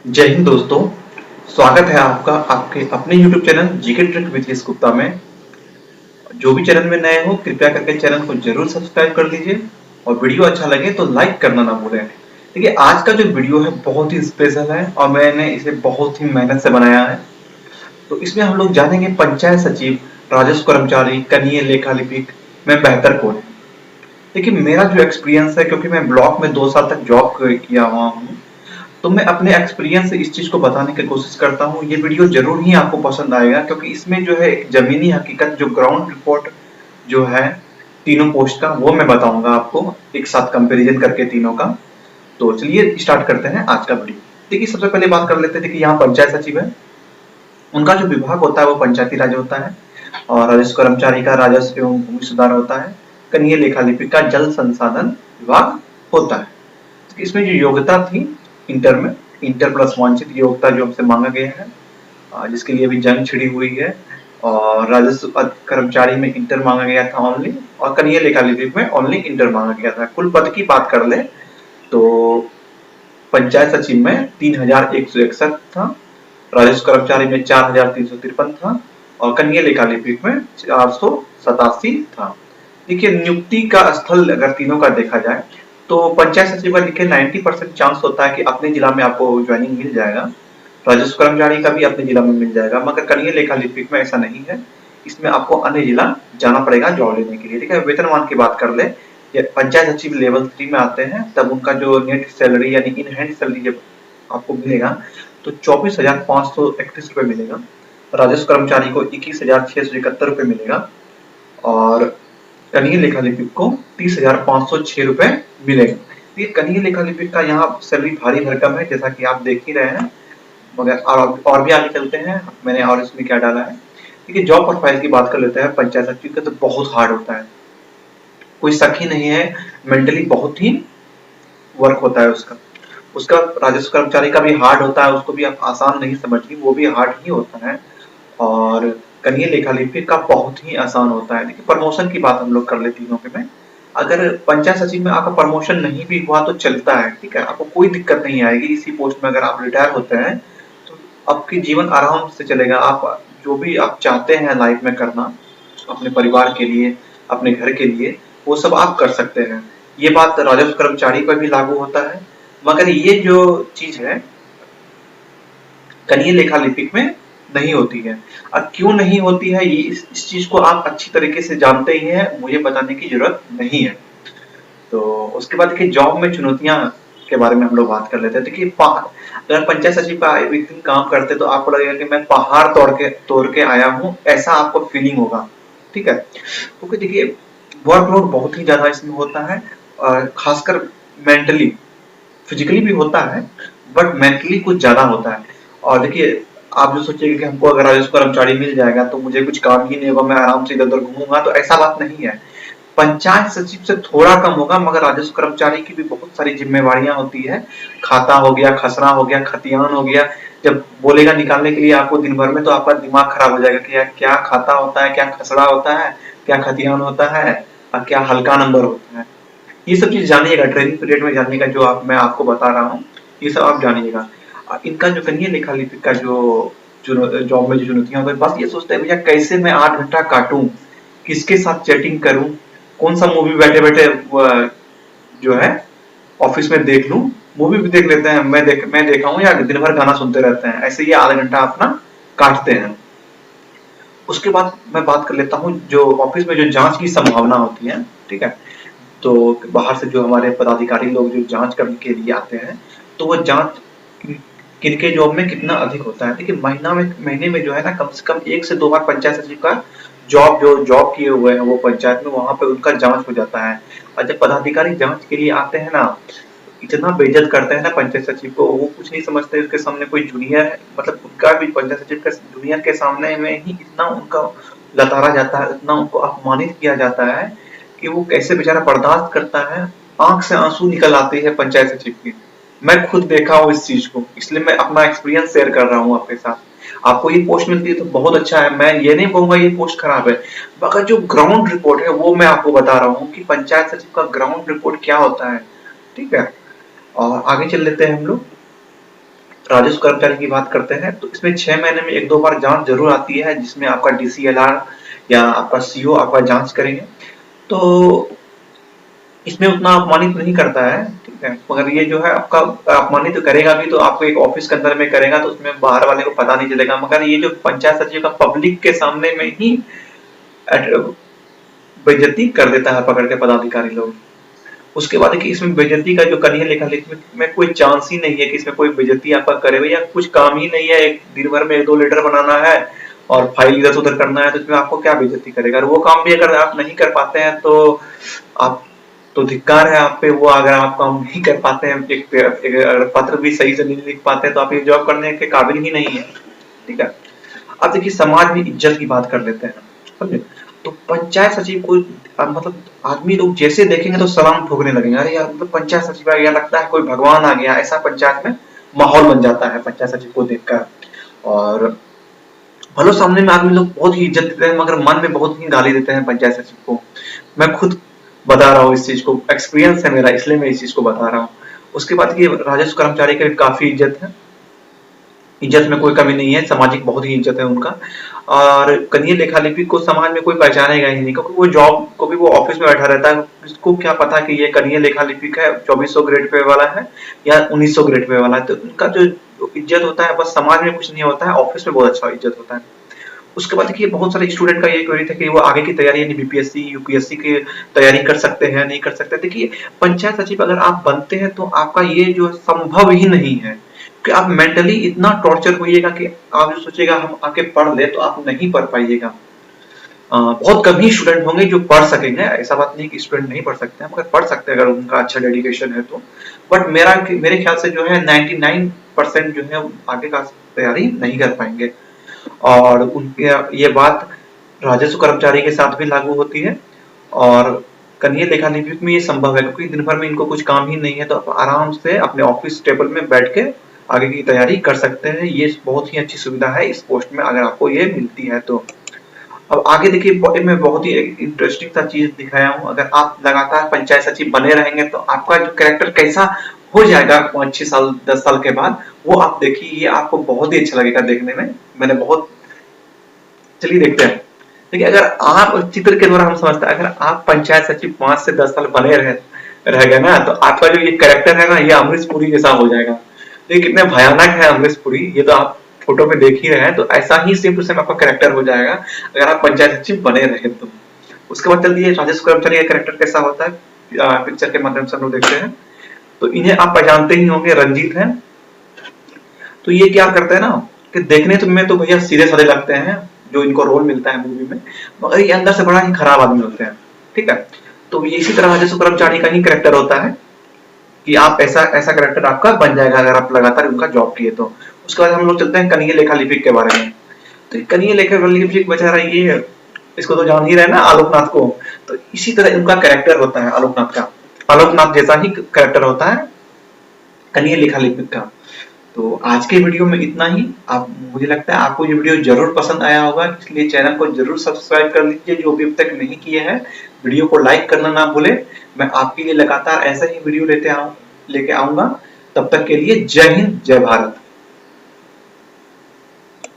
जय हिंद दोस्तों। स्वागत है आपका आपके अपने YouTube channel GK trick with Yash Gupta में। जो भी चैनल में नए हो कृपया करके चैनल को जरूर सब्सक्राइब कर लीजिए और वीडियो अच्छा लगे तो लाइक करना ना भूलें। देखिए आज का जो वीडियो है बहुत ही स्पेशल है और मैंने इसे बहुत ही मेहनत से बनाया है। तो इसमें हम लोग जानेंगे पंचायत सचिव, राजस्व कर्मचारी, कनीय लेखा लिपिक में बेहतर कौन है। देखिए मेरा जो एक्सपीरियंस है, क्योंकि मैं ब्लॉक में 2 साल तक जॉब किया हुआ हूँ, तो मैं अपने एक्सपीरियंस से इस चीज को बताने की कोशिश करता हूँ। ये वीडियो जरूर ही आपको पसंद आएगा, क्योंकि इसमें जो है एक जमीनी हकीकत, जो ग्राउंड रिपोर्ट जो है तीनों पोस्ट का, वो मैं बताऊंगा आपको एक साथ कंपैरिजन करके तीनों का। तो चलिए स्टार्ट करते हैं आज का वीडियो। देखिए सबसे पहले बात कर लेते हैं कि यहाँ पंचायत सचिव है, उनका जो विभाग होता है वो पंचायती राज होता है। और राजस्व कर्मचारी का राजस्व एवं भूमि सुधार होता है। कनीय लेखा लिपिक का जल संसाधन विभाग होता है। इसमें जो योग्यता थी इंटर में, इंटर प्लस वांछित योग्यता जो हमसे मांगा गया है, जिसके लिए अभी जंग छिड़ी हुई है। और राजस्व कर्मचारी में इंटर मांगा गया था ओनली, और कनीय लेखा लिपिक में ओनली इंटर मांगा गया था। कुल पद की बात कर ले तो पंचायत सचिव में 3161 था, राजस्व कर्मचारी में 4353 था, और कनीय लेखा लिपिक में 487 था। देखिए नियुक्ति का स्थल अगर तीनों का देखा जाए तो पंचायत सचिव का देखिए 90% चांस होता है कि अपने जिला में आपको ज्वाइनिंग मिल जाएगा। राजस्व कर्मचारी का भी अपने जिला में मिल जाएगा, मगर कनीय लेखा लिपिक में ऐसा नहीं है। इसमें आपको अन्य जिला जाना पड़ेगा जॉब लेने के लिए। ठीक है, वेतनमान की बात कर ले, ये पंचायत सचिव लेवल 3 में आते हैं, तब उनका जो नेट सैलरी यानी इन हैंड सैलरी जब आपको मिलेगा तो 24,531 रुपए मिलेगा। राजस्व कर्मचारी को 21,671 रुपए मिलेगा, और कनीय लेखा लिपिक को 30,506 रुपए मिलेगा। ये कनीय लेखा लिपिक का यहाँ सैलरी भारी भरकम है, जैसा कि आप देख ही रहे हैं। मगर और भी आगे चलते हैं, मैंने और इसमें क्या डाला है। देखिए जॉब प्रोफाइल की बात कर लेते हैं। पंचायत सचिव का तो बहुत हार्ड होता है, कोई शक ही नहीं है। मेंटली बहुत ही वर्क होता है उसका। उसका राजस्व कर्मचारी का भी हार्ड होता है, उसको भी आप आसान नहीं समझिए, वो भी हार्ड ही होता है। और कनीय लेखा लिपिक का बहुत ही आसान होता है। देखिए प्रमोशन की बात हम लोग कर लेते हैं में, अगर पंचायत सचिव में आपका प्रमोशन नहीं भी हुआ तो चलता है, ठीक है, आपको कोई दिक्कत नहीं आएगी। इसी पोस्ट में अगर आप रिटायर होते हैं तो आपकी जीवन आराम से चलेगा। आप जो भी आप चाहते हैं लाइफ में करना अपने परिवार के लिए, अपने घर के लिए, वो सब आप कर सकते हैं। ये बात राजस्व कर्मचारी पर भी लागू होता है, मगर ये जो चीज है कनीय लेखा लिपिक में नहीं होती है। अब क्यों नहीं होती है, ये इस चीज को आप अच्छी तरीके से जानते ही हैं, मुझे बताने की जरूरत नहीं है। तो उसके बाद देखिए जॉब में चुनौतियां के बारे में हम लोग बात कर लेते हैं। देखिए अगर पंचायत सचिव का एक दिन काम करते तो आपको लगेगा कि मैं पहाड़ तोड़ के आया हूँ, ऐसा आपको फीलिंग होगा। ठीक है, क्योंकि देखिए वर्कलोड बहुत ही ज्यादा इसमें होता है, और खासकर मेंटली, फिजिकली भी होता है बट मेंटली कुछ ज्यादा होता है। और देखिए आप जो सोचिएगा कि हमको अगर राजस्व कर्मचारी मिल जाएगा तो मुझे कुछ काम ही नहीं होगा, मैं आराम से इधर उधर घूमूंगा, तो ऐसा बात नहीं है। पंचायत सचिव से थोड़ा कम होगा, मगर राजस्व कर्मचारी की भी बहुत सारी जिम्मेवारियां होती है। खाता हो गया, खसरा हो गया, खतियान हो गया। जब बोलेगा निकालने के लिए आपको दिन भर में, तो आपका दिमाग खराब हो जाएगा कि यार क्या खाता होता है, क्या खसरा होता है, क्या खतियान होता है, और क्या हल्का नंबर होता है। ये सब चीज जानिएगा, ट्रेनिंग पीरियड में जानिएगा, जो मैं आपको बता रहा हूँ ये सब आप जानिएगा। इनका जो कनीय लेखा लिपिक का जो जॉब में जो चुनौतियां होती है, बस ये सोचते हैं भैया कैसे मैं 8 घंटा काटूं, किसके साथ चैटिंग करूं, कौन सा मूवी बैठे बैठे जो है ऑफिस में देख लूं। मूवी भी देख लेते हैं, मैं देखा हूं, या दिन भर गाना सुनते रहते हैं, ऐसे ये आधा घंटा अपना काटते हैं। उसके बाद मैं बात कर लेता हूँ जो ऑफिस में जो जांच की संभावना होती है। ठीक है, तो बाहर से जो हमारे पदाधिकारी लोग जो जांच करने के लिए आते हैं, तो वो जांच किनके जॉब में कितना अधिक होता है। देखिए महीने में जो है ना, कम से कम 1 से 2 बार पंचायत सचिव का जॉब किए हुए हैं वो पंचायत में, वहां पे उनका जांच हो जाता है। और जब पदाधिकारी जांच के लिए आते हैं ना, इतना बेइज्जत करते हैं ना पंचायत सचिव को, वो कुछ नहीं समझते उसके सामने कोई जूनियर है, मतलब उनका भी पंचायत सचिव का जूनियर के सामने में ही इतना उनका लताड़ा जाता है, इतना उनको अपमानित किया जाता है कि वो कैसे बेचारा बर्दाश्त करता है। आंख से आंसू निकल आते हैं पंचायत सचिव की। मैं खुद देखा हूँ इस चीज को, इसलिए मैं अपना एक्सपीरियंस शेयर कर रहा हूँ आपके साथ। आपको ये पोस्ट मिलती है तो बहुत अच्छा है, मैं ये नहीं कहूंगा ये पोस्ट खराब है, मगर जो ग्राउंड रिपोर्ट है वो मैं आपको बता रहा हूँ कि पंचायत सचिव का ग्राउंड रिपोर्ट क्या होता है। ठीक है, और आगे चल लेते हैं हम लोग। राजस्व कर्मचारी की बात करते हैं तो इसमें 6 महीने में 1-2 बार जांच जरूर आती है, जिसमें आपका डीसीएलआर या आपका सीओ आपका जांच करेंगे। तो इसमें उतना अपमानित नहीं करता है, ठीक है, मगर ये जो है आपका अपमानित तो करेगा भी, तो आपको एक ऑफिस के अंदर में करेगा तो उसमें बाहर वाले को पता नहीं चलेगा। मगर ये जो पंचायत सचिव का पब्लिक के सामने में ही बेइज्जती कर देता है पकड़ के पदाधिकारी लोग। उसके बाद कि इसमें बेइज्जती का जो करियर लेखा लेखी में कोई चांस ही नहीं है कि इसमें कोई बेइज्जती आपका करे, या कुछ काम ही नहीं है, एक दिन भर में 1-2 लेटर बनाना है और फाइल इधर उधर करना है, तो इसमें आपको क्या बेइज्जती करेगा। और वो काम भी अगर आप नहीं कर पाते हैं तो आप तो धिक्कार है आप पे। वो अगर आप काम नहीं कर पाते हैं, एक पत्र भी सही से नहीं लिख पाते हैं, तो आप ये जॉब करने के काबिल ही नहीं है, ठीक है। अब देखिए समाज में इज्जत की बात कर लेते हैं, समझे। तो पंचायत सचिव को मतलब आदमी लोग जैसे देखेंगे तो सलाम ठोकने लगेंगे, अरे यार मतलब पंचायत सचिव आ गया, लगता है कोई भगवान आ गया, ऐसा पंचायत में माहौल बन जाता है पंचायत सचिव को देखकर। और भलो सामने में आदमी लोग बहुत ही इज्जत देते हैं, मगर मन में बहुत ही गाली देते हैं पंचायत सचिव को। मैं खुद बता रहा हूँ इस चीज को, एक्सपीरियंस है मेरा, इसलिए मैं इस चीज को बता रहा हूँ। उसके बाद ये राजस्व कर्मचारी की भी काफी इज्जत है, इज्जत में कोई कमी नहीं है, सामाजिक बहुत ही इज्जत है उनका। और कनीय लेखा लिपिक को समाज में कोई पहचानेगा ही नहीं, क्योंकि वो जॉब को भी वो ऑफिस में बैठा रहता है, उसको क्या पता कि ये कनीय लेखा लिपिक है, 2400 ग्रेड पे वाला है या 1900 ग्रेड पे वाला है। तो उनका जो इज्जत होता है बस समाज में कुछ नहीं होता है, ऑफिस में बहुत अच्छा इज्जत होता है। उसके बाद देखिए बहुत सारे स्टूडेंट का ये क्वेरी था कि वो आगे की तैयारी यानी बीपीएससी यूपीएससी की तैयारी कर सकते हैं नहीं कर सकते। देखिए पंचायत सचिव अगर आप बनते हैं तो आपका ये जो संभव ही नहीं है कि आप मेंटली इतना टॉर्चर होइएगा कि आप जो सोचेगा हम आके पढ़ ले तो आप नहीं पढ़ पाइएगा। बहुत कम ही स्टूडेंट होंगे जो पढ़ सकेंगे, ऐसा बात नहीं कि स्टूडेंट नहीं पढ़ सकते हैं, मगर पढ़ सकते हैं अगर उनका अच्छा डेडिकेशन है तो। बट मेरे ख्याल से जो है 99% जो है आगे का तैयारी नहीं कर पाएंगे। और उनके ये बात राजस्व कर्मचारी के साथ भी लागू होती है, और कनीय लेखा लिपिक में ये संभव है, क्योंकि दिन भर में इनको कुछ काम ही नहीं है, तो आप आराम से अपने ऑफिस टेबल में बैठ के आगे की तैयारी कर सकते हैं। ये बहुत ही अच्छी सुविधा है इस पोस्ट में अगर आपको ये मिलती है तो। अब आगे देखिए मैं बहुत ही इंटरेस्टिंग सा चीज दिखाया हूँ, अगर आप लगातार पंचायत सचिव बने रहेंगे तो आपका जो कैरेक्टर कैसा हो जाएगा 5-6 साल 10 साल के बाद, वो आप देखिए, ये आपको बहुत ही अच्छा लगेगा देखने में। मैंने बहुत, चलिए देखते हैं। देखिए अगर आप चित्र के द्वारा हम समझते हैं, अगर आप पंचायत सचिव 5 से 10 साल बने रह गए ना, तो आपका जो ये कैरेक्टर है ना, ये अमरीश पुरी जैसा हो जाएगा। तो ये कितने भयानक है अमरीश पुरी, ये तो आप फोटो में देख ही रहे हैं। तो ऐसा ही सेम टू सेम आपका कैरेक्टर हो जाएगा अगर आप पंचायत सचिव बने रहे तो। उसके बाद चल दिए राजस्व कर्मचारी का कैरेक्टर कैसा होता है, पिक्चर के माध्यम से हम लोग देखते हैं। तो इन्हें आप पहचानते ही होंगे, रंजीत है। तो ये क्या करते हैं ना कि देखने में तो भैया सीधे साधे लगते हैं जो इनको रोल मिलता है मूवी में, मगर ये अंदर से बड़ा ही खराब आदमी होते हैं, ठीक है। तो ये इसी तरह राजस्व कर्मचारी का ही कैरेक्टर होता है कि आप ऐसा ऐसा कैरेक्टर आपका बन जाएगा अगर आप लगातार उनका जॉब किए तो। उसके बाद हम लोग चलते हैं कनीय लेखा लिपिक के बारे में। तो कनीय लेखा लिपिक बेचारा ये, इसको तो जान ही रहे ना आलोकनाथ को, तो इसी तरह उनका कैरेक्टर होता है आलोकनाथ का, आलोकनाथ जैसा ही कैरेक्टर होता है कनीय लेखा लिपिक का। तो आज के वीडियो में इतना ही। आप, मुझे लगता है आपको ये वीडियो जरूर पसंद आया होगा, इसलिए चैनल को जरूर सब्सक्राइब कर लीजिए जो अभी तक नहीं किए हैं। वीडियो को लाइक करना ना भूले। मैं आपके लिए लगातार ऐसा ही वीडियो लेके आऊंगा। तब तक के लिए जय हिंद जय भारत।